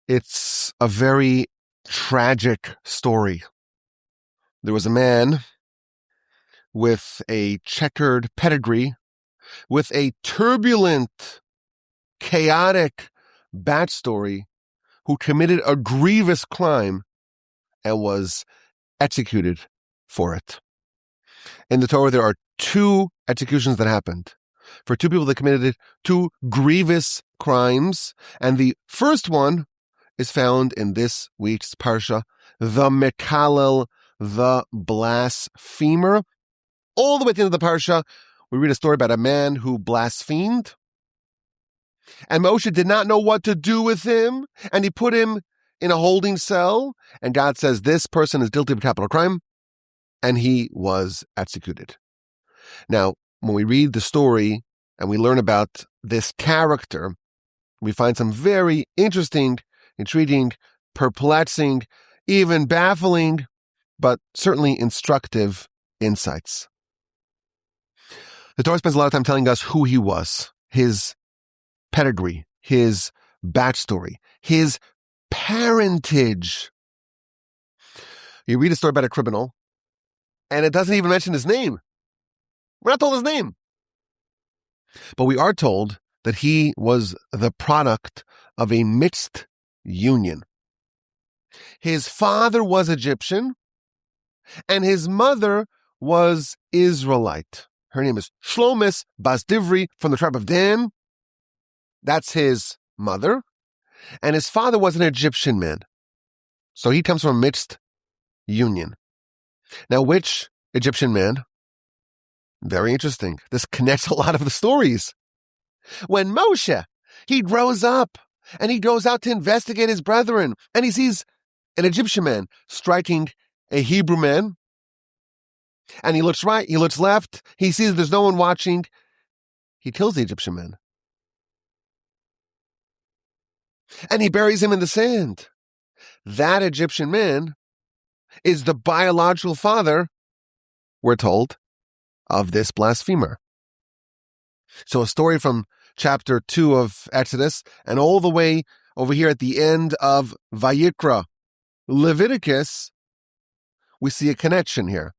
It's a very tragic story. There was a man with a checkered pedigree, with a turbulent, chaotic backstory, who committed a grievous crime and was executed for it. In the Torah, there are two executions that happened for two people that committed two grievous crimes, and the first one is found in this week's parsha, the Mekalel, the blasphemer. All the way at the end of the parsha, we read a story about a man who blasphemed, and Moshe did not know what to do with him, and he put him in a holding cell, and God says this person is guilty of a capital crime, and he was executed. Now, when we read the story and we learn about this character, we find some very interesting, intriguing, perplexing, even baffling, but certainly instructive insights. The Torah spends a lot of time telling us who he was, his pedigree, his backstory, his parentage. You read a story about a criminal, and it doesn't even mention his name. We're not told his name. But we are told that he was the product of a mixed union. His father was Egyptian, and his mother was Israelite. Her name is Shlomis Bas Divri from the tribe of Dan. That's his mother. And his father was an Egyptian man. So he comes from a mixed union. Now, which Egyptian man? Very interesting. This connects a lot of the stories. When Moshe, he grows up and he goes out to investigate his brethren, and he sees an Egyptian man striking a Hebrew man, and he looks right, he looks left, he sees there's no one watching, he kills the Egyptian man. And he buries him in the sand. That Egyptian man is the biological father, we're told, of this blasphemer. So a story from chapter 2 of Exodus and all the way over here at the end of Vayikra, Leviticus, we see a connection here.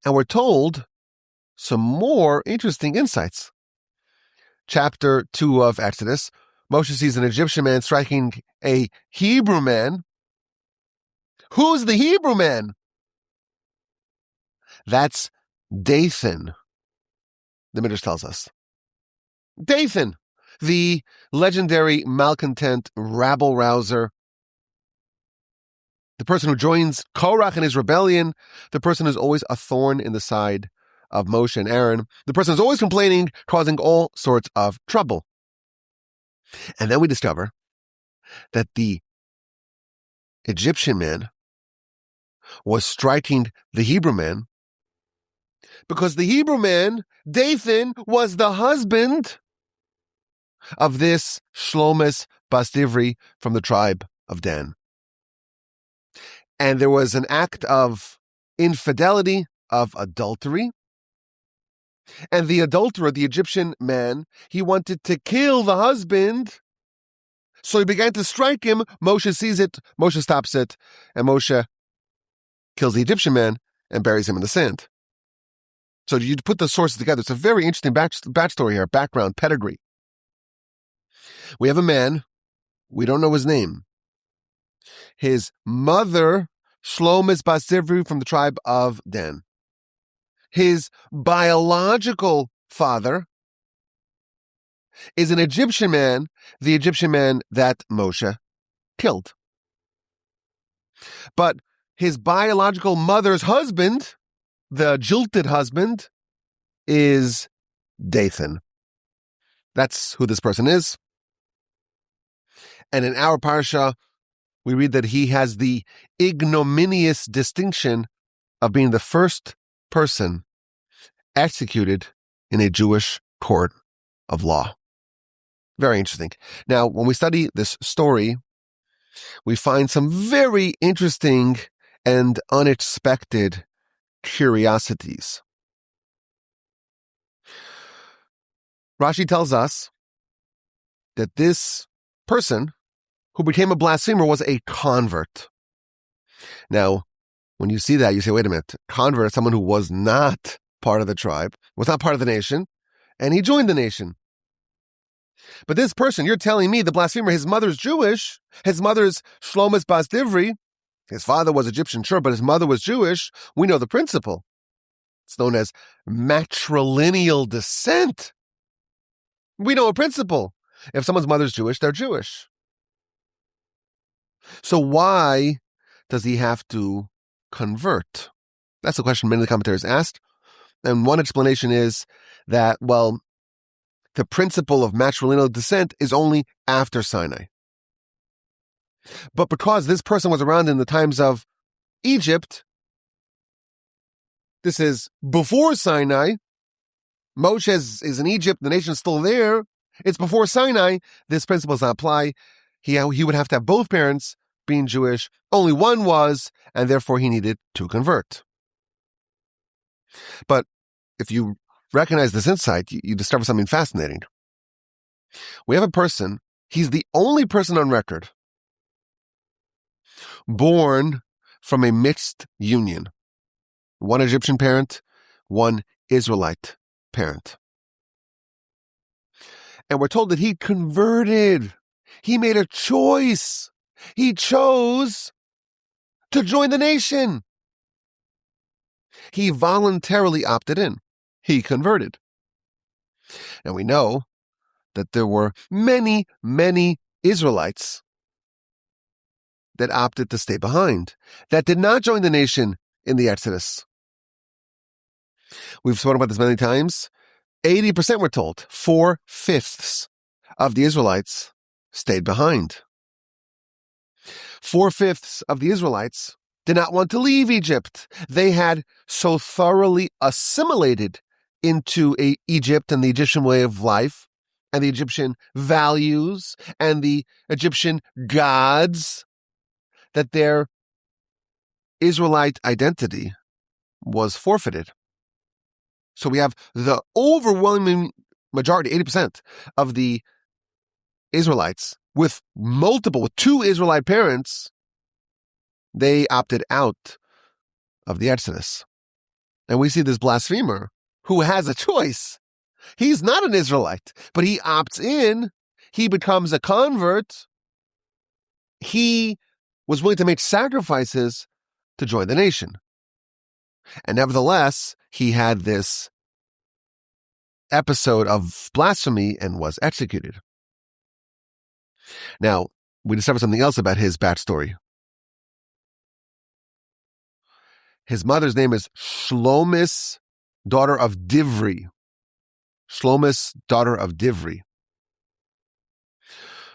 And we're told some more interesting insights. Chapter 2 of Exodus, Moshe sees an Egyptian man striking a Hebrew man. Who's the Hebrew man? That's Dathan, the Midrash tells us. Dathan, the legendary malcontent rabble-rouser, the person who joins Korach in his rebellion, the person who's always a thorn in the side of Moshe and Aaron, the person who's always complaining, causing all sorts of trouble. And then we discover that the Egyptian man was striking the Hebrew man because the Hebrew man, Dathan, was the husband of this Shlomis Bas Divri from the tribe of Dan. And there was an act of infidelity, of adultery. And the adulterer, the Egyptian man, he wanted to kill the husband. So he began to strike him. Moshe sees it. Moshe stops it. And Moshe kills the Egyptian man and buries him in the sand. So you put the sources together. It's a very interesting backstory here, background, pedigree. We have a man. We don't know his name. His mother, Shlomis Bas Divri from the tribe of Dan. His biological father is an Egyptian man, the Egyptian man that Moshe killed. But his biological mother's husband, the jilted husband, is Dathan. That's who this person is. And in our parsha, we read that he has the ignominious distinction of being the first person executed in a Jewish court of law. Very interesting. Now, when we study this story, we find some very interesting and unexpected curiosities. Rashi tells us that this person who became a blasphemer was a convert. Now, when you see that, you say, wait a minute, convert is someone who was not part of the tribe, was not part of the nation, and he joined the nation. But this person, you're telling me, the blasphemer, his mother's Jewish, his mother's Shlomis Bas Divri, his father was Egyptian, sure, but his mother was Jewish. We know the principle. It's known as matrilineal descent. We know a principle. If someone's mother's Jewish, they're Jewish. So why does he have to convert? That's the question many of the commentators asked. And one explanation is that, well, the principle of matrilineal descent is only after Sinai. But because this person was around in the times of Egypt, this is before Sinai. Moshe is in Egypt, the nation's still there. It's before Sinai. This principle does not apply. He would have to have both parents being Jewish. Only one was, and therefore he needed to convert. But if you recognize this insight, you discover something fascinating. We have a person, he's the only person on record born from a mixed union. One Egyptian parent, one Israelite parent. And we're told that he converted. He made a choice. He chose to join the nation. He voluntarily opted in. He converted. And we know that there were many, many Israelites that opted to stay behind, that did not join the nation in the Exodus. We've spoken about this many times. 80%, we're told, 4/5 of the Israelites stayed behind. 4/5 of the Israelites did not want to leave Egypt. They had so thoroughly assimilated into Egypt and the Egyptian way of life and the Egyptian values and the Egyptian gods that their Israelite identity was forfeited. So we have the overwhelming majority, 80% of the Israelites with two Israelite parents, they opted out of the Exodus. And we see this blasphemer who has a choice. He's not an Israelite, but he opts in. He becomes a convert. He was willing to make sacrifices to join the nation. And nevertheless, he had this episode of blasphemy and was executed. Now, we discover something else about his backstory. His mother's name is Shlomis, daughter of Divri. Shlomis, daughter of Divri.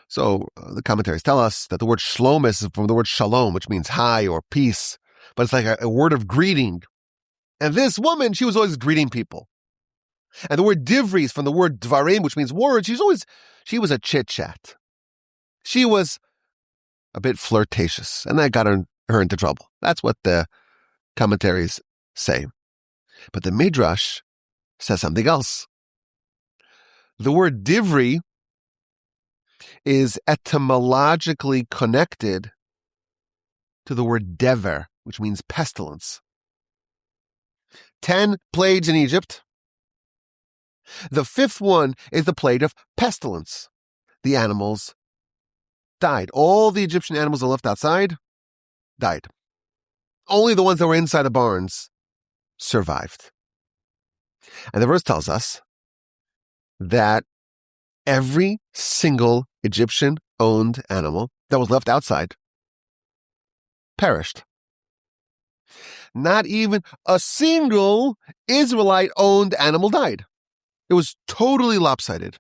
So the commentaries tell us that the word Shlomis is from the word shalom, which means high or peace, but it's like a word of greeting. And this woman, she was always greeting people. And the word Divri is from the word dvarim, which means words. She was a chit-chat. She was a bit flirtatious, and that got her into trouble. That's what the commentaries say. But the Midrash says something else. The word Divri is etymologically connected to the word dever, which means pestilence. 10 plagues in Egypt. The 5th one is the plague of pestilence. The animals died. All the Egyptian animals that left outside died. Only the ones that were inside the barns survived. And the verse tells us that every single Egyptian-owned animal that was left outside perished. Not even a single Israelite-owned animal died. It was totally lopsided.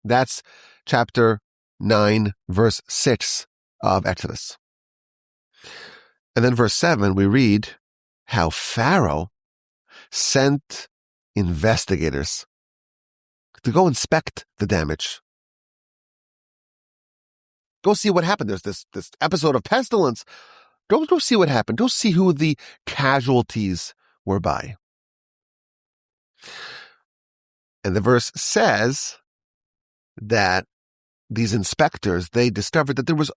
That's chapter 9, verse 6 of Exodus. And then verse 7, we read how Pharaoh sent investigators to go inspect the damage. Go see what happened. There's this episode of pestilence. Go see what happened. Go see who the casualties were by. And the verse says that these inspectors, they discovered that there was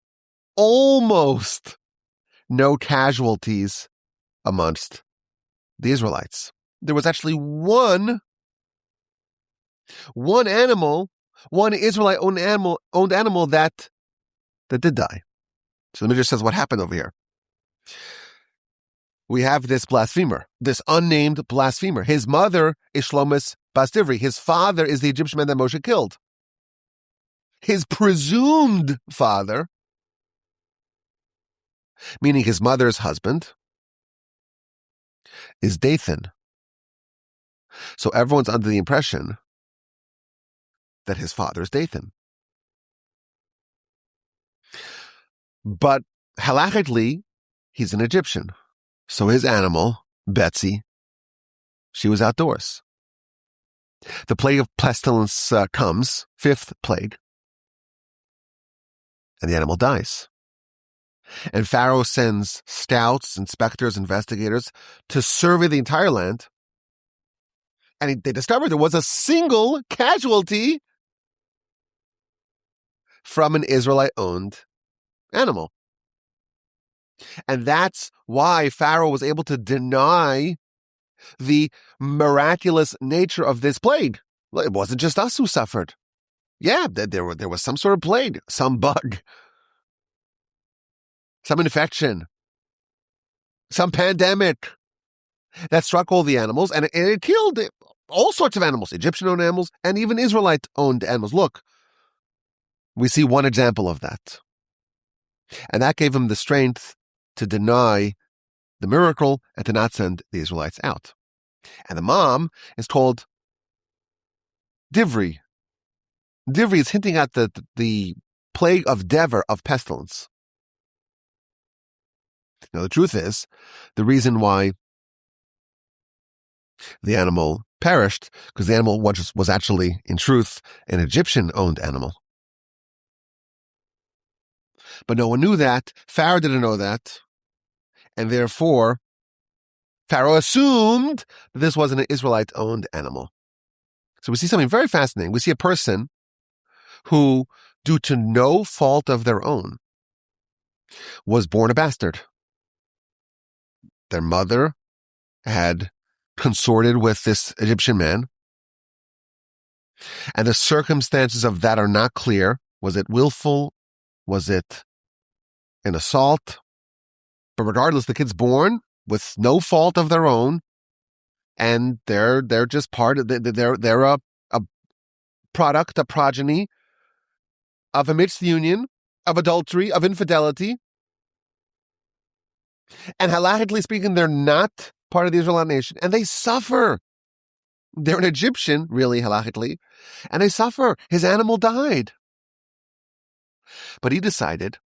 almost no casualties amongst the Israelites. There was actually one animal, one Israelite-owned animal that did die. So the Midrash says what happened over here. We have this blasphemer, this unnamed blasphemer. His mother is Shlomis bas Divri. His father is the Egyptian man that Moshe killed. His presumed father, meaning his mother's husband, is Dathan. So everyone's under the impression that his father is Dathan. But halachically, he's an Egyptian. So his animal, Betsy, she was outdoors. The plague of pestilence comes, fifth plague, and the animal dies. And Pharaoh sends scouts, inspectors, investigators to survey the entire land. And they discovered there was a single casualty from an Israelite-owned animal. And that's why Pharaoh was able to deny the miraculous nature of this plague. It wasn't just us who suffered. Yeah, there was some sort of plague, some bug, some infection, some pandemic that struck all the animals, and it killed all sorts of animals, Egyptian-owned animals, and even Israelite-owned animals. Look, we see one example of that. And that gave him the strength to deny the miracle and to not send the Israelites out. And the mom is called Divri. Divri is hinting at the plague of Dever, of pestilence. Now, the truth is, the reason why the animal perished, because the animal was actually, in truth, an Egyptian-owned animal. But no one knew that. Pharaoh didn't know that. And therefore, Pharaoh assumed that this was an Israelite-owned animal. So we see something very fascinating. We see a person who, due to no fault of their own, was born a bastard. Their mother had consorted with this Egyptian man, and the circumstances of that are not clear. Was it willful? Was it an assault? But regardless, the kid's born with no fault of their own, and they're just part of they're a product, a progeny of a mixed union, of adultery, of infidelity. And halachically speaking, they're not part of the Israelite nation, and they suffer. They're an Egyptian, really, halachically, and they suffer. His animal died. But he decided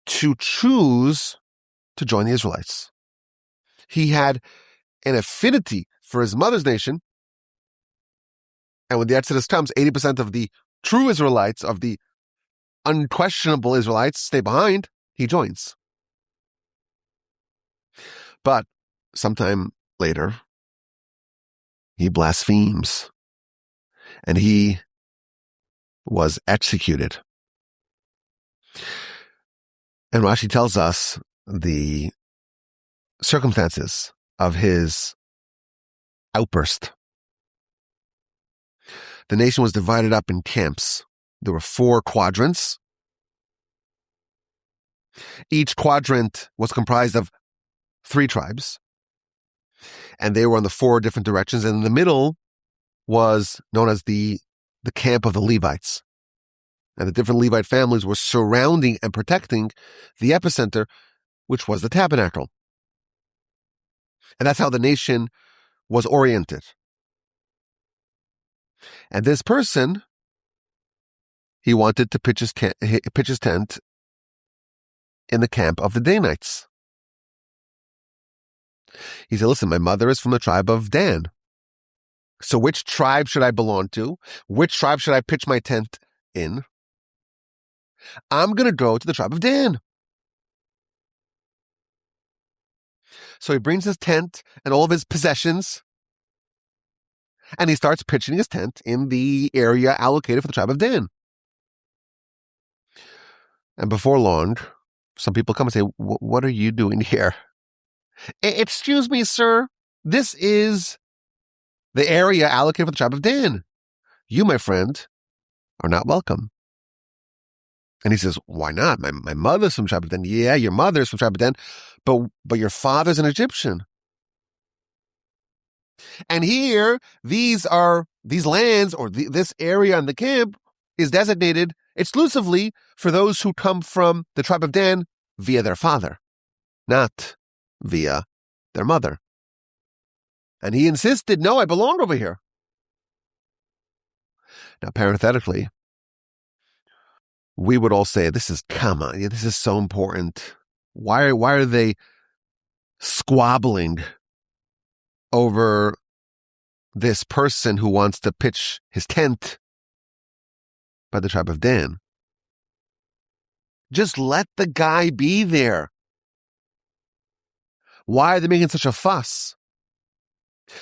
to choose to join the Israelites. He had an affinity for his mother's nation, and when the Exodus comes, 80% of the true Israelites, of the unquestionable Israelites, stay behind. He joins. But sometime later, he blasphemes, and he was executed. And Rashi tells us the circumstances of his outburst. The nation was divided up in camps. There were 4 quadrants. Each quadrant was comprised of 3 tribes, and they were on the 4 different directions. And in the middle was known as the camp of the Levites. And the different Levite families were surrounding and protecting the epicenter, which was the tabernacle. And that's how the nation was oriented. And this person, he wanted to pitch his tent in the camp of the Danites. He said, listen, my mother is from the tribe of Dan. So which tribe should I belong to? Which tribe should I pitch my tent in? I'm going to go to the tribe of Dan. So he brings his tent and all of his possessions, And he starts pitching his tent in the area allocated for the tribe of Dan. And before long, some people come and say, what are you doing here? Excuse me, sir. This is the area allocated for the tribe of Dan. You, my friend, are not welcome. And he says, why not? My mother's from tribe of Dan. Yeah, your mother's from tribe of Dan, but your father's an Egyptian. And here, these lands, or this area in the camp is designated exclusively for those who come from the tribe of Dan via their father, not via their mother. And he insisted, no, I belong over here. Now, parenthetically, we would all say, this is so important. Why are they squabbling over this person who wants to pitch his tent by the tribe of Dan? Just let the guy be there. Why are they making such a fuss?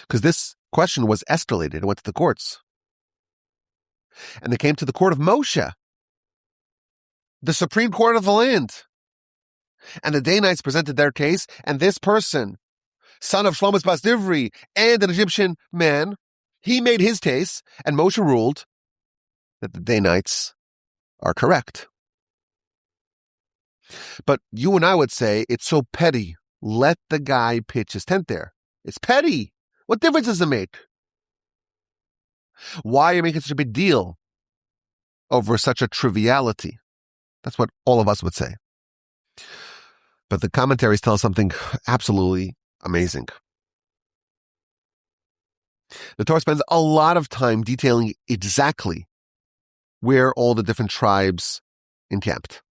Because this question was escalated. It went to the courts. And they came to the court of Moshe, the supreme court of the land. And the Danites presented their case, and this person, son of Shlomis Bas Divri, and an Egyptian man, he made his case, and Moshe ruled that the Danites are correct. But you and I would say, it's so petty. Let the guy pitch his tent there. It's petty. What difference does it make? Why are you making such a big deal over such a triviality? That's what all of us would say. But the commentaries tell us something absolutely amazing. The Torah spends a lot of time detailing exactly where all the different tribes encamped.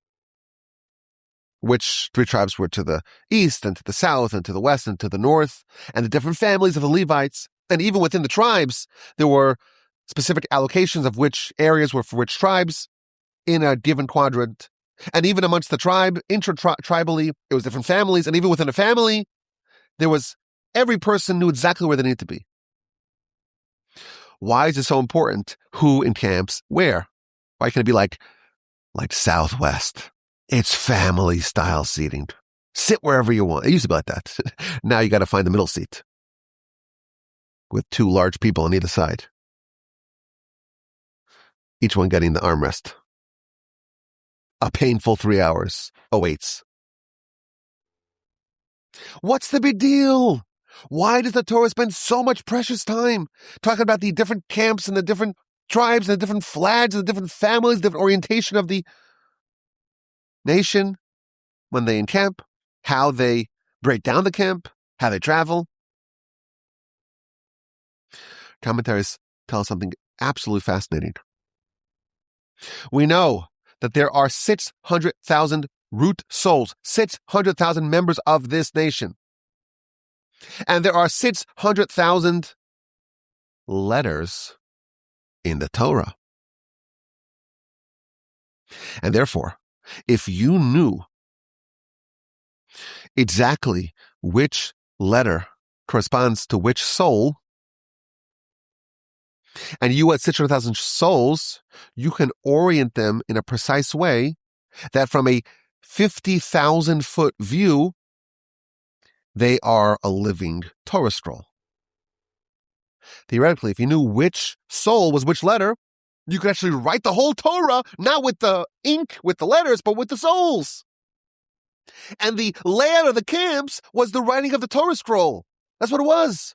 Which 3 tribes were to the east and to the south and to the west and to the north, and the different families of the Levites. And even within the tribes, there were specific allocations of which areas were for which tribes in a given quadrant. And even amongst the tribe, intra-tribally, it was different families. And even within a family, every person knew exactly where they needed to be. Why is it so important who encamps where? Why can't it be like Southwest? It's family-style seating. Sit wherever you want. It used to be like that. Now you got to find the middle seat with 2 large people on either side, each one getting the armrest. A painful 3 hours awaits. What's the big deal? Why does the Torah spend so much precious time talking about the different camps and the different tribes and the different flags and the different families, the different orientation of the nation when they encamp, how they break down the camp, how they travel? Commentaries tell us something absolutely fascinating. We know that there are 600,000 root souls, 600,000 members of this nation. And there are 600,000 letters in the Torah. And therefore, if you knew exactly which letter corresponds to which soul, and you had 600,000 souls, you can orient them in a precise way that from a 50,000-foot view, they are a living Torah scroll. Theoretically, if you knew which soul was which letter, you could actually write the whole Torah, not with the ink, with the letters, but with the souls. And the layout of the camps was the writing of the Torah scroll. That's what it was.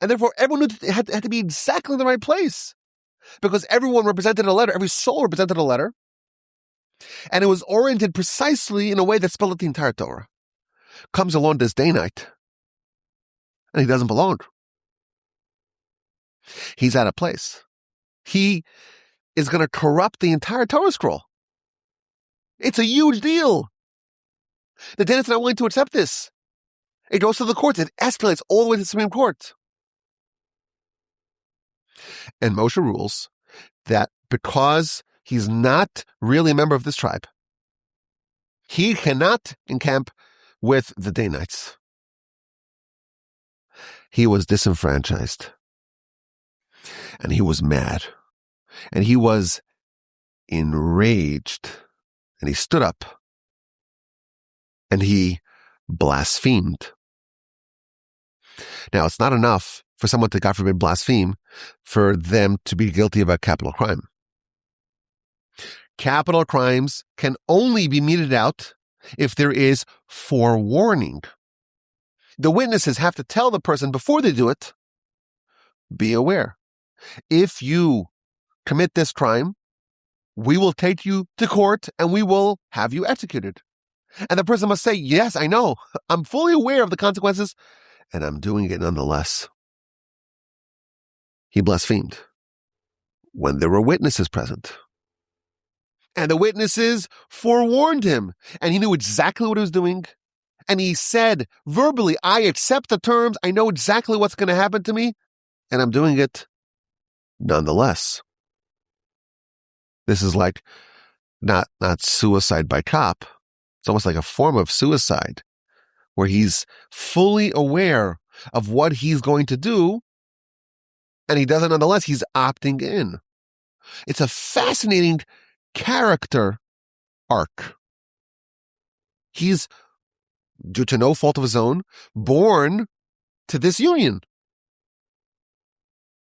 And therefore, everyone had to be exactly in the right place. Because everyone represented a letter, every soul represented a letter. And it was oriented precisely in a way that spelled out the entire Torah. Comes along this Danite, and he doesn't belong. He's out of place. He is going to corrupt the entire Torah scroll. It's a huge deal. The Danites are not willing to accept this. It goes to the courts. It escalates all the way to the Supreme Court. And Moshe rules that because he's not really a member of this tribe, he cannot encamp with the Danites. he was disenfranchised. And he was mad. And he was enraged. And he stood up. And he blasphemed. Now, it's not enough for someone to, God forbid, blaspheme for them to be guilty of a capital crime. Capital crimes can only be meted out if there is forewarning. The witnesses have to tell the person before they do it, be aware. If you commit this crime, we will take you to court and we will have you executed. And the person must say, yes, I know. I'm fully aware of the consequences and I'm doing it nonetheless. He blasphemed when there were witnesses present. And the witnesses forewarned him and he knew exactly what he was doing. And he said verbally, I accept the terms. I know exactly what's going to happen to me and I'm doing it nonetheless. This is like not suicide by cop. It's almost like a form of suicide where he's fully aware of what he's going to do and he does it nonetheless. He's opting in. It's a fascinating character arc. He's, due to no fault of his own, born to this union.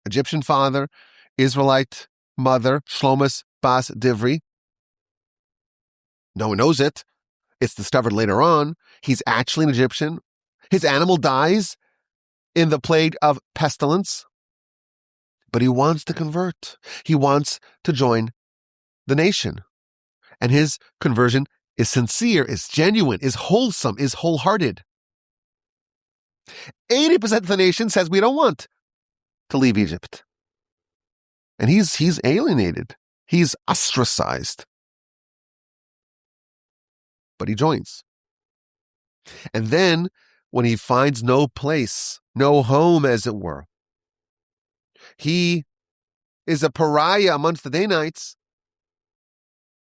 Egyptian father, Israelite mother, Shlomis Bas Divri. No one knows it. It's discovered later on. He's actually an Egyptian. His animal dies in the plague of pestilence. But he wants to convert. He wants to join the nation. And his conversion is sincere, is genuine, is wholesome, is wholehearted. 80% of the nation says we don't want to leave Egypt. And he's alienated. He's ostracized. But he joins. And then when he finds no place, no home, as it were, he is a pariah amongst the Danites,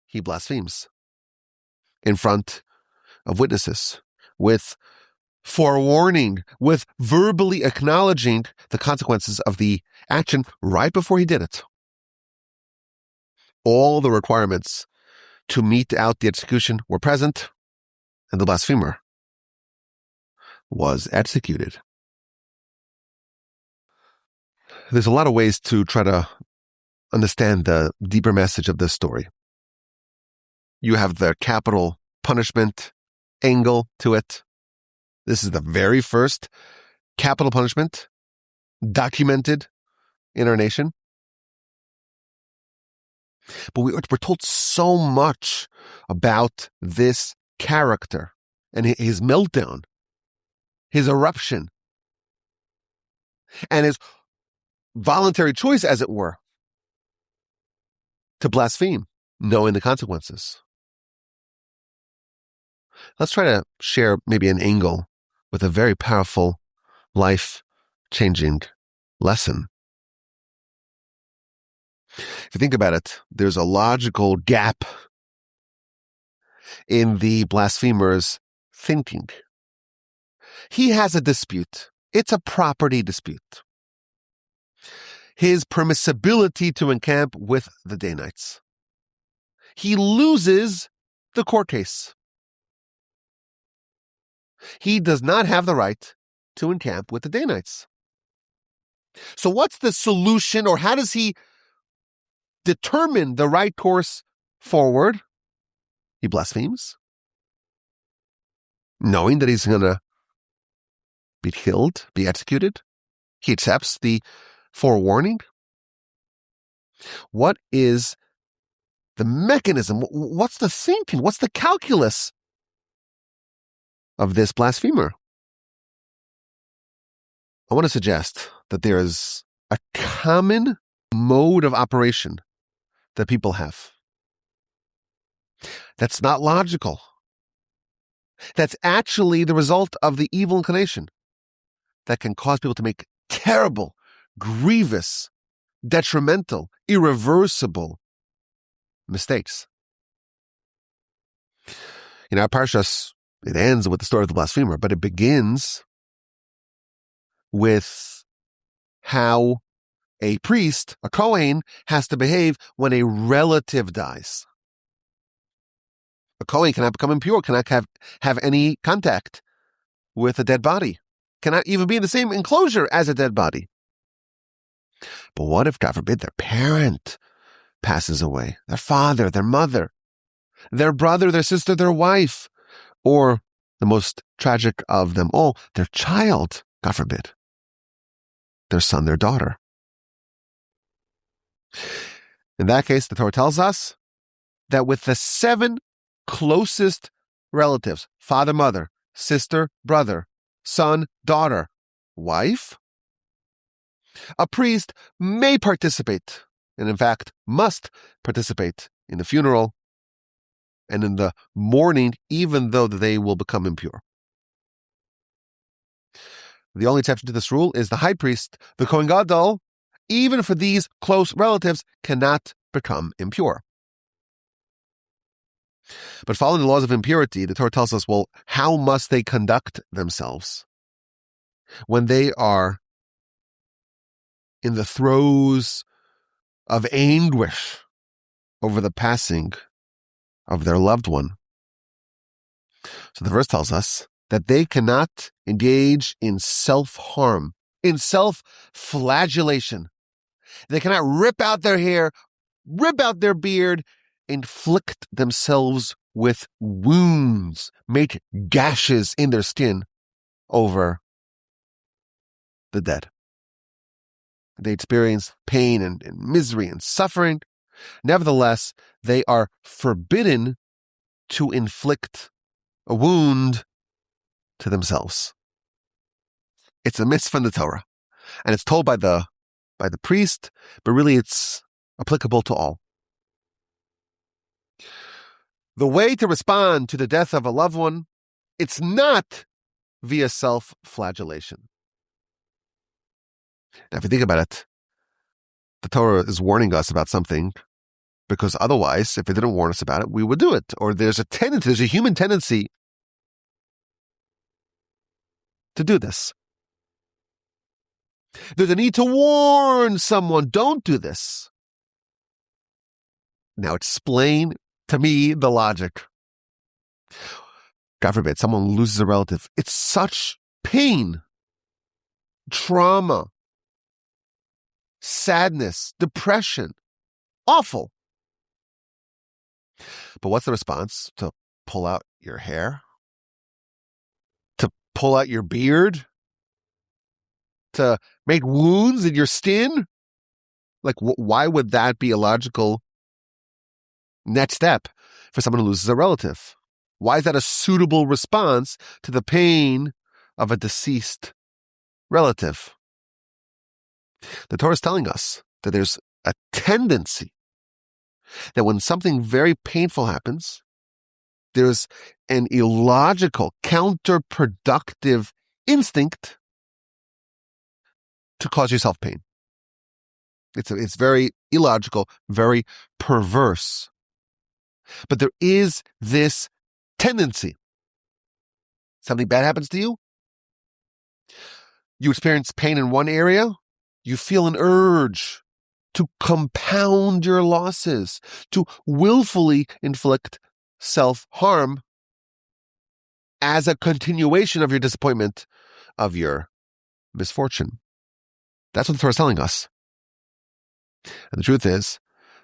he blasphemes in front of witnesses with forewarning, with verbally acknowledging the consequences of the action right before he did it. All the requirements to mete out the execution were present, and the blasphemer was executed. There's a lot of ways to try to understand the deeper message of this story. You have the capital punishment angle to it. This is the very first capital punishment documented in our nation. But we're told so much about this character and his meltdown, his eruption, and his voluntary choice, as it were, to blaspheme, knowing the consequences. Let's try to share maybe an angle with a very powerful, life-changing lesson. If you think about it, there's a logical gap in the blasphemer's thinking. He has a dispute. It's a property dispute. His permissibility to encamp with the Danites. He loses the court case. He does not have the right to encamp with the Danites. So what's the solution, or how does he determine the right course forward? He blasphemes, knowing that he's going to be killed, be executed. He accepts the forewarning. What is the mechanism? What's the thinking? What's the calculus of this blasphemer? I want to suggest that there is a common mode of operation that people have. That's not logical. That's actually the result of the evil inclination that can cause people to make terrible, grievous, detrimental, irreversible mistakes. In our parshas, it ends with the story of the blasphemer, but it begins with how a priest, a Kohen, has to behave when a relative dies. A Kohen cannot become impure, cannot have any contact with a dead body, cannot even be in the same enclosure as a dead body. But what if, God forbid, their parent passes away, their father, their mother, their brother, their sister, their wife, or the most tragic of them all, their child, God forbid, their son, their daughter? In that case, the Torah tells us that with the 7 closest relatives, father, mother, sister, brother, son, daughter, wife, a priest may participate, and in fact must participate in the funeral and in the mourning, even though they will become impure. The only exception to this rule is the high priest, the Kohen Gadol, even for these close relatives, cannot become impure. But following the laws of impurity, the Torah tells us, well, how must they conduct themselves when they are in the throes of anguish over the passing of their loved one? So the verse tells us that they cannot engage in self-harm, in self-flagellation. They cannot rip out their hair, rip out their beard, inflict themselves with wounds, make gashes in their skin over the dead. They experience pain and misery and suffering. Nevertheless, they are forbidden to inflict a wound to themselves. It's a mitzvah in the Torah, and it's told by the priest, but really it's applicable to all. The way to respond to the death of a loved one, it's not via self-flagellation. Now, if you think about it, the Torah is warning us about something because otherwise, if it didn't warn us about it, we would do it. Or there's a human tendency to do this. There's a need to warn someone, don't do this. Now explain to me the logic. God forbid, someone loses a relative. It's such pain, trauma, sadness, depression, awful. But what's the response? To pull out your hair? To pull out your beard? To make wounds in your skin? Like, why would that be a logical next step for someone who loses a relative? Why is that a suitable response to the pain of a deceased relative? The Torah is telling us that there's a tendency that when something very painful happens, there's an illogical, counterproductive instinct to cause yourself pain. It's very illogical, very perverse. But there is this tendency. Something bad happens to you. You experience pain in one area. You feel an urge to compound your losses, to willfully inflict self-harm as a continuation of your disappointment, of your misfortune. That's what the Torah is telling us. And the truth is,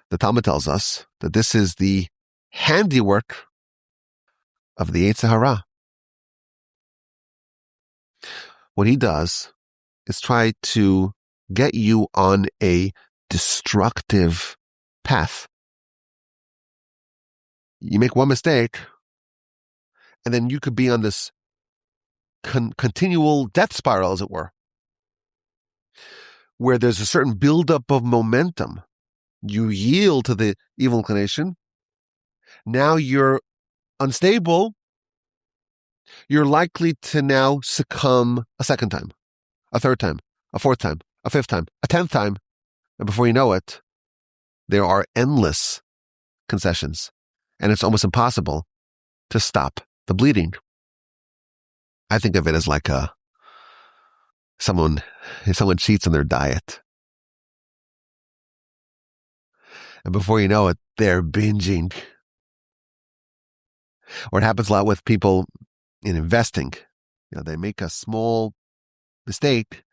the Talmud tells us that this is the handiwork of the Yetzer Hara. What he does is try to get you on a destructive path. You make one mistake, and then you could be on this continual death spiral, as it were, where there's a certain buildup of momentum. You yield to the evil inclination. Now you're unstable. You're likely to now succumb a second time, a third time, a fourth time, a fifth time, a 10th time. And before you know it, there are endless concessions. And it's almost impossible to stop the bleeding. I think of it as like a if someone cheats on their diet, and before you know it, they're binging. Or it happens a lot with people in investing. They make a small mistake,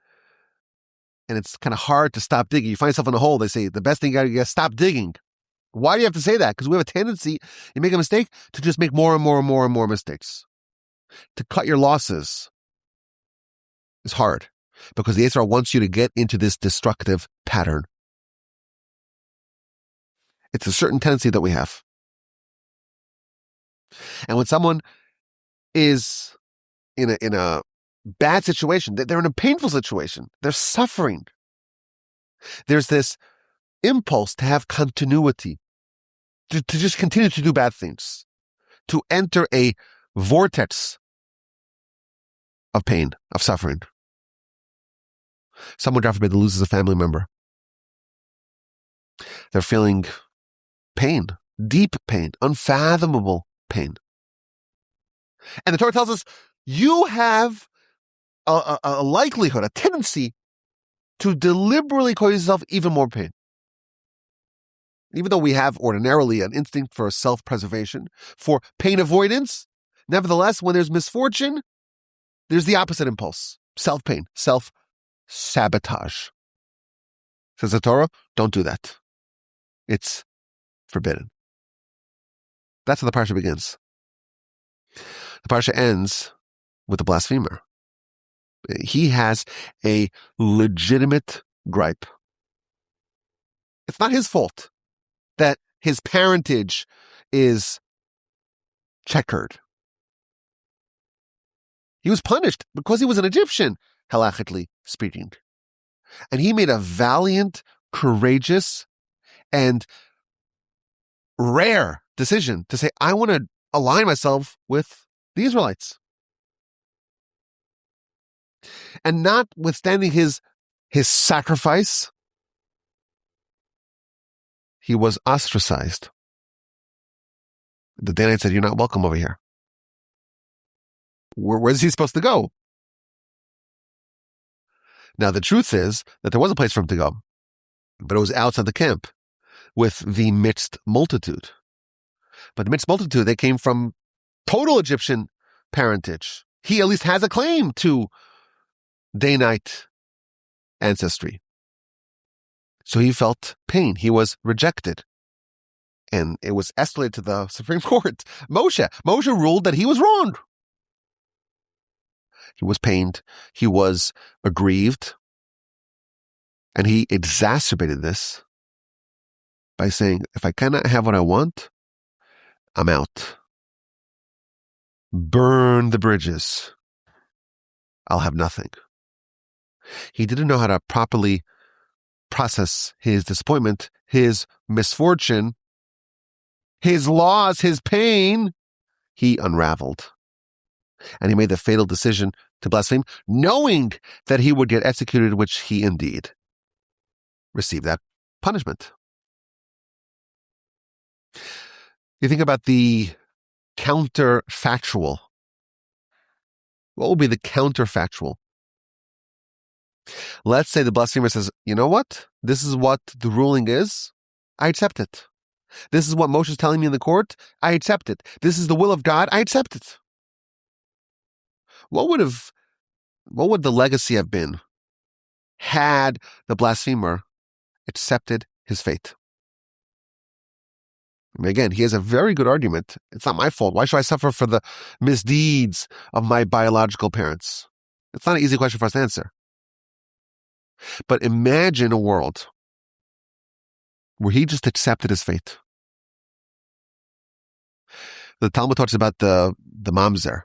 and it's kind of hard to stop digging. You find yourself in a hole. They say the best thing you got to stop digging. Why do you have to say that? Because we have a tendency, you make a mistake, to just make more and more and more and more mistakes. To cut your losses is hard because the Yetzer Hara wants you to get into this destructive pattern. It's a certain tendency that we have. And when someone is in a bad situation, they're in a painful situation, they're suffering, there's this impulse to have continuity, to just continue to do bad things, to enter a vortex of pain, of suffering. Someone, God forbid, loses a family member. They're feeling pain, deep pain, unfathomable pain. And the Torah tells us you have a likelihood, a tendency to deliberately cause yourself even more pain. Even though we have ordinarily an instinct for self-preservation, for pain avoidance, nevertheless, when there's misfortune, there's the opposite impulse, self-pain, self-sabotage. Says the Torah, don't do that. It's forbidden. That's how the parsha begins. The parsha ends with the blasphemer. He has a legitimate gripe. It's not his fault that his parentage is checkered. He was punished because he was an Egyptian, halachically speaking. And he made a valiant, courageous, and rare decision to say, I want to align myself with the Israelites. And notwithstanding his sacrifice, he was ostracized. The Danites said, you're not welcome over here. Where's he supposed to go? Now, the truth is that there was a place for him to go, but it was outside the camp with the mixed multitude. But the mixed multitude, they came from total Egyptian parentage. He at least has a claim to Danite ancestry. So he felt pain. He was rejected. And it was escalated to the Supreme Court. Moshe ruled that he was wrong. He was pained. He was aggrieved. And he exacerbated this by saying, if I cannot have what I want, I'm out. Burn the bridges. I'll have nothing. He didn't know how to properly process his disappointment, his misfortune, his loss, his pain. He unraveled. And he made the fatal decision to blaspheme, knowing that he would get executed, which he indeed received that punishment. You think about the counterfactual. What will be the counterfactual? Let's say the blasphemer says, you know what? This is what the ruling is. I accept it. This is what Moshe is telling me in the court. I accept it. This is the will of God. I accept it. What would the legacy have been had the blasphemer accepted his fate? I mean, again, he has a very good argument. It's not my fault. Why should I suffer for the misdeeds of my biological parents? It's not an easy question for us to answer. But imagine a world where he just accepted his fate. The Talmud talks about the mamzer,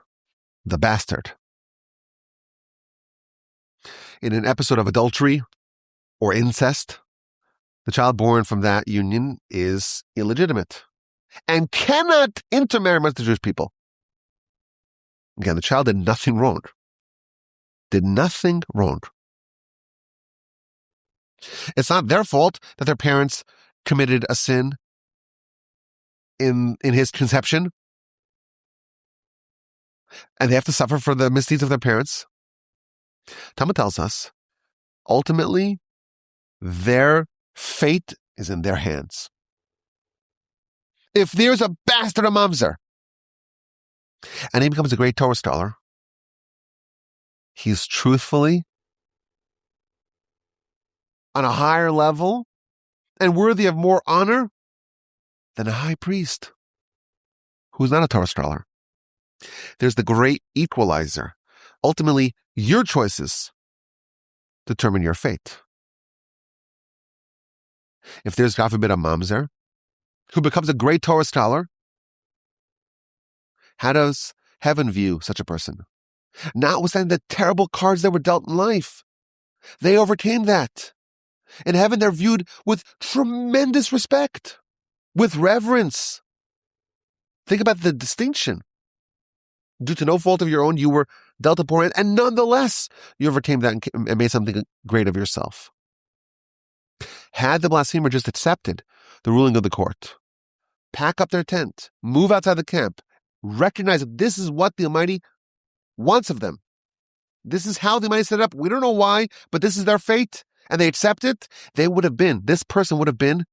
the bastard. In an episode of adultery or incest, the child born from that union is illegitimate and cannot intermarry amongst the Jewish people. Again, the child did nothing wrong. Did nothing wrong. It's not their fault that their parents committed a sin in his conception, and they have to suffer for the misdeeds of their parents. Talmud tells us, ultimately, their fate is in their hands. If there's a bastard, a mamzer, and he becomes a great Torah scholar, he's truthfully on a higher level and worthy of more honor than a high priest who's not a Torah scholar. There's the great equalizer. Ultimately, your choices determine your fate. If there's, God forbid, a mamzer who becomes a great Torah scholar, how does heaven view such a person? Notwithstanding the terrible cards that were dealt in life, they overcame that. In heaven, they're viewed with tremendous respect, with reverence. Think about the distinction. Due to no fault of your own, you were dealt a poor hand, and nonetheless, you overcame that and made something great of yourself. Had the blasphemer just accepted the ruling of the court, pack up their tent, move outside the camp, recognize that this is what the Almighty wants of them. This is how the Almighty set it up. We don't know why, but this is their fate, and they accept it. This person would have been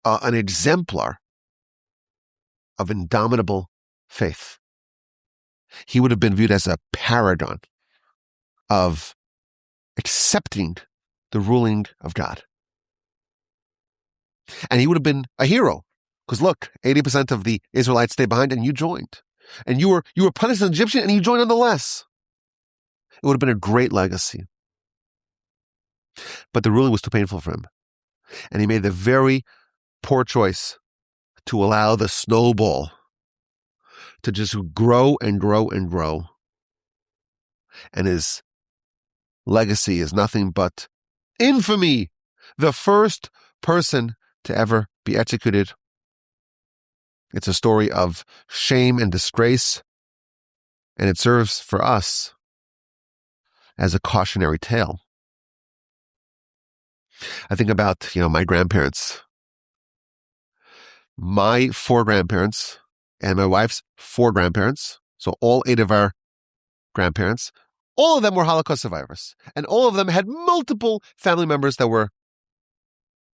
an exemplar of indomitable faith. He would have been viewed as a paragon of accepting the ruling of God. And he would have been a hero. Because look, 80% of the Israelites stayed behind and you joined. And you were punished as an Egyptian and you joined nonetheless. It would have been a great legacy. But the ruling was too painful for him. And he made the very poor choice to allow the snowball to just grow and grow and grow. And his legacy is nothing but infamy. The first person to ever be executed. It's a story of shame and disgrace, and it serves for us as a cautionary tale. I think about, my grandparents. My 4 grandparents and my wife's 4 grandparents, so all 8 of our grandparents, all of them were Holocaust survivors, and all of them had multiple family members that were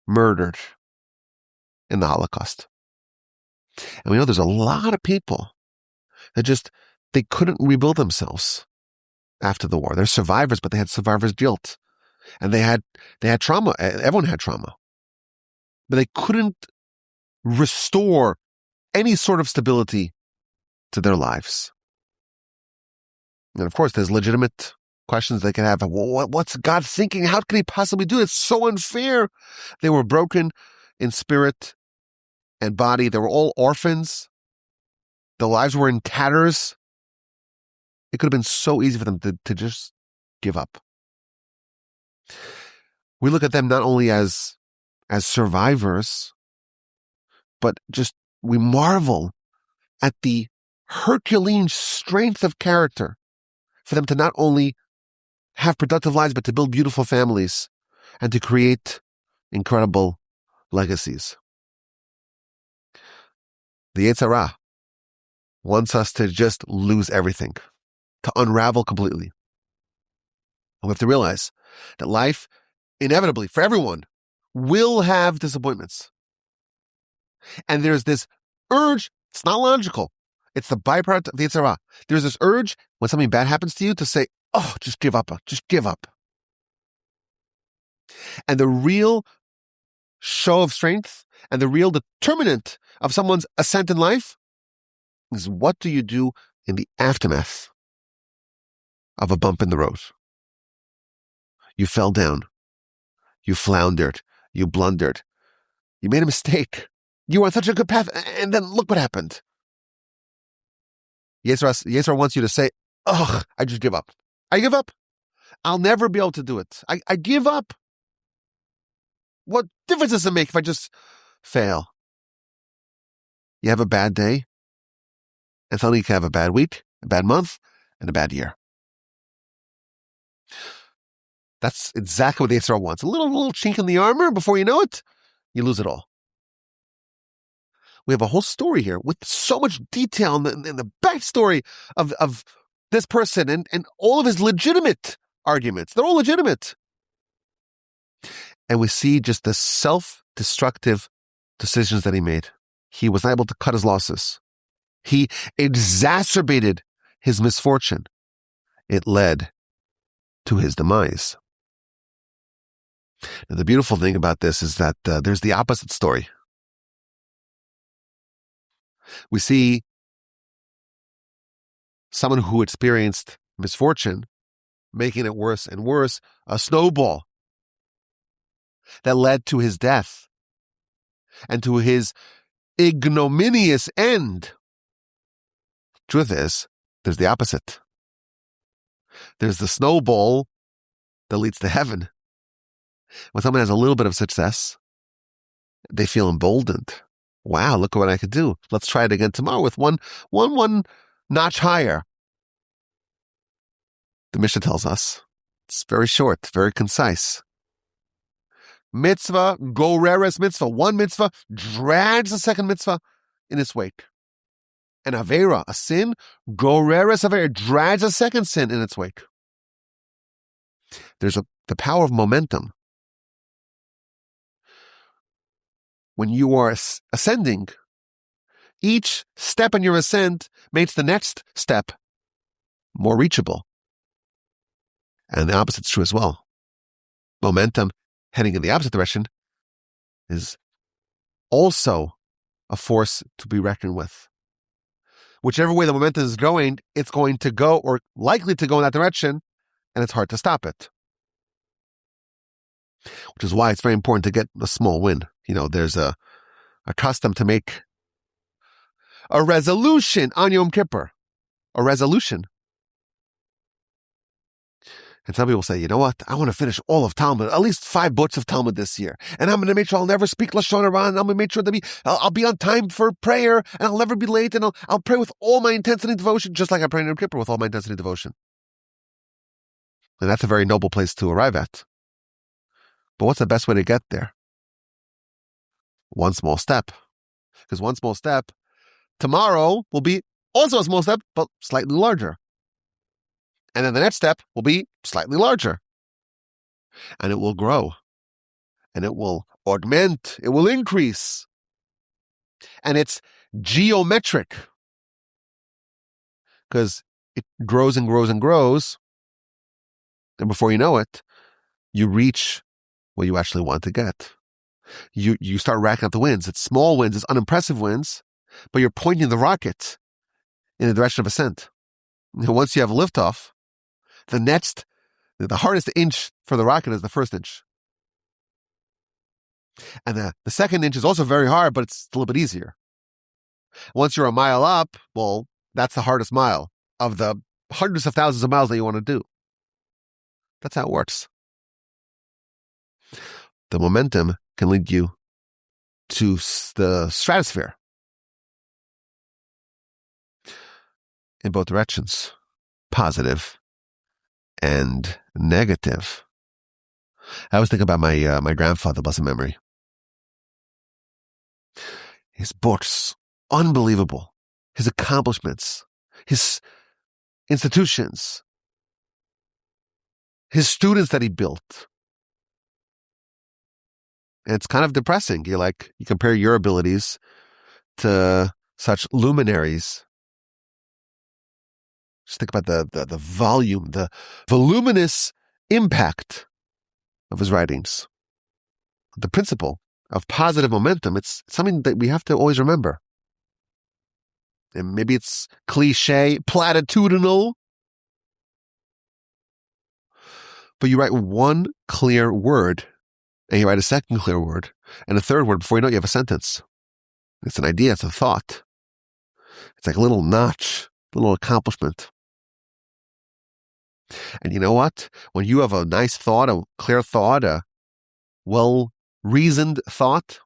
murdered in the Holocaust. And we know there's a lot of people that they couldn't rebuild themselves after the war. They're survivors, but they had survivor's guilt. And they had trauma. Everyone had trauma. But they couldn't restore any sort of stability to their lives. And of course, there's legitimate questions they can have. What's God thinking? How can he possibly do it? It's so unfair. They were broken in spirit and body. They were all orphans. Their lives were in tatters. It could have been so easy for them to just give up. We look at them not only as survivors, but we marvel at the Herculean strength of character for them to not only have productive lives, but to build beautiful families and to create incredible legacies. The Yetzer Hara wants us to just lose everything, to unravel completely. And we have to realize that life, inevitably, for everyone, will have disappointments. And there's this urge, it's not logical. It's the byproduct of the Yetzer Hara. There's this urge, when something bad happens to you, to say, just give up. Just give up. And the real show of strength and the real determinant of someone's ascent in life is, what do you do in the aftermath of a bump in the road? You fell down. You floundered. You blundered. You made a mistake. You were on such a good path, and then look what happened. Yetzer Hara wants you to say, I just give up. I give up. I'll never be able to do it. I give up. What difference does it make if I just fail? You have a bad day, and suddenly you can have a bad week, a bad month, and a bad year. That's exactly what the Yetzer Hara wants. A little chink in the armor, before you know it, you lose it all. We have a whole story here with so much detail in the backstory of this person and all of his legitimate arguments. They're all legitimate. And we see just the self-destructive decisions that he made. He was not able to cut his losses. He exacerbated his misfortune. It led to his demise. Now, the beautiful thing about this is that there's the opposite story. We see someone who experienced misfortune making it worse and worse, a snowball that led to his death and to his ignominious end. Truth is, there's the opposite. There's the snowball that leads to heaven. When someone has a little bit of success, they feel emboldened. Wow, look at what I could do. Let's try it again tomorrow with one notch higher. The Mishnah tells us, it's very short, very concise. Mitzvah, goreres mitzvah. One mitzvah drags the second mitzvah in its wake. An avera, a sin, goreres avera, drags a second sin in its wake. There's the power of momentum. When you are ascending, each step in your ascent makes the next step more reachable. And the opposite's true as well. Momentum heading in the opposite direction is also a force to be reckoned with. Whichever way the momentum is going, it's going to go, or likely to go in that direction, and it's hard to stop it. Which is why it's very important to get a small win. You know, there's a custom to make a resolution on Yom Kippur. A resolution. And some people say, you know what? I want to finish all of Talmud, at least 5 books of Talmud this year. And I'm going to make sure I'll never speak Lashon Hara, and I'm going to make sure that I'll be on time for prayer, and I'll never be late, and I'll pray with all my intensity and devotion, just like I pray in Yom Kippur with all my intensity and devotion. And that's a very noble place to arrive at. But what's the best way to get there? One small step. Because one small step tomorrow will be also a small step, but slightly larger. And then the next step will be slightly larger. And it will grow. And it will augment. It will increase. And it's geometric. Because it grows and grows and grows. And before you know it, you reach what you actually want to get. You start racking up the wins. It's small wins, it's unimpressive wins, but you're pointing the rocket in the direction of ascent. And once you have liftoff, the hardest inch for the rocket is the first inch. And the second inch is also very hard, but it's a little bit easier. Once you're a mile up, well, that's the hardest mile of the hundreds of thousands of miles that you want to do. That's how it works. The momentum can lead you to the stratosphere in both directions, positive and negative. I always think about my grandfather, blessed memory. His books, unbelievable. His accomplishments, his institutions, his students that he built. And it's kind of depressing. You compare your abilities to such luminaries. Just think about the volume, the voluminous impact of his writings. The principle of positive momentum, it's something that we have to always remember. And maybe it's cliche, platitudinal, but you write one clear word, and you write a second clear word, and a third word. Before you know it, you have a sentence. It's an idea. It's a thought. It's like a little notch, a little accomplishment. And you know what? When you have a nice thought, a clear thought, a well-reasoned thought,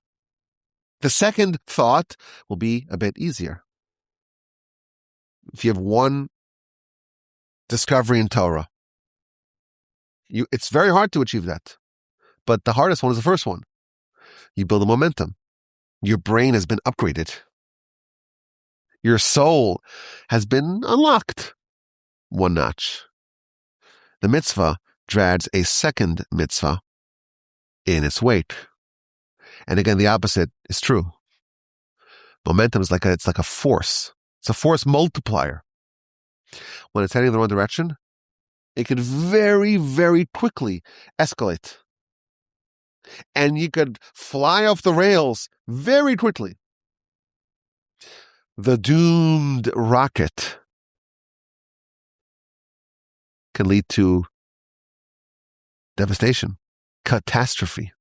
the second thought will be a bit easier. If you have one discovery in Torah, it's very hard to achieve that. But the hardest one is the first one. You build a momentum. Your brain has been upgraded. Your soul has been unlocked. one notch. The mitzvah drags a second mitzvah in its wake. And again, the opposite is true. Momentum is like a force. It's a force multiplier. When it's heading in the wrong direction, it could very, very quickly escalate. And you could fly off the rails very quickly. The doomed rocket can lead to devastation, catastrophe.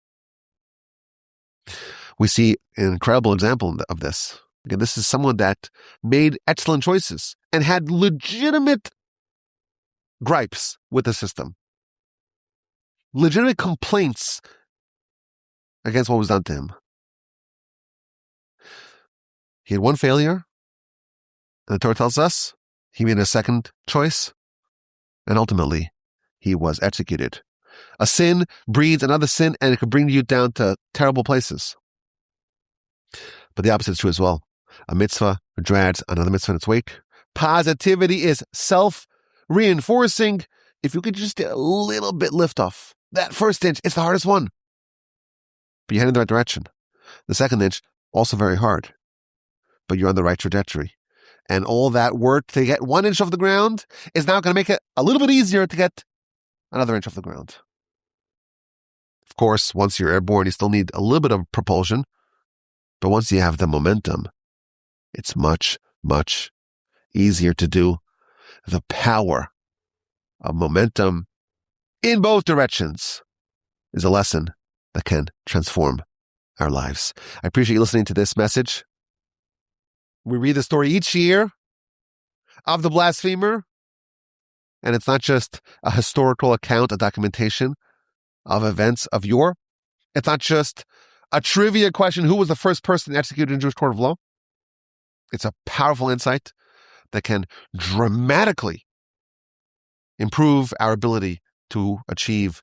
We see an incredible example of this. Again, this is someone that made excellent choices and had legitimate gripes with the system, legitimate complaints against what was done to him. He had one failure, and the Torah tells us he made a second choice, and ultimately he was executed. A sin breeds another sin, and it could bring you down to terrible places. But the opposite is true as well. A mitzvah drags another mitzvah in its wake. Positivity is self-reinforcing. If you could just get a little bit liftoff, that first inch, it's the hardest one. But you're heading in the right direction. The second inch, also very hard. But you're on the right trajectory. And all that work to get 1 inch off the ground is now going to make it a little bit easier to get another inch off the ground. Of course, once you're airborne, you still need a little bit of propulsion. But once you have the momentum, it's much, much easier to do. The power of momentum in both directions is a lesson that can transform our lives. I appreciate you listening to this message. We read the story each year of the blasphemer, and it's not just a historical account, a documentation of events of yore. It's not just a trivia question, who was the first person executed in Jewish court of law? It's a powerful insight that can dramatically improve our ability to achieve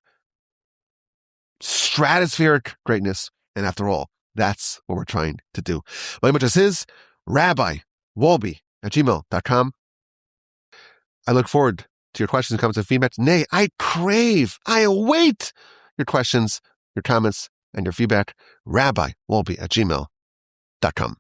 stratospheric greatness. And after all, that's what we're trying to do. My email address is rabbiwolbe@gmail.com. I look forward to your questions, comments, and feedback. Nay, I await your questions, your comments, and your feedback. rabbiwolbe@gmail.com.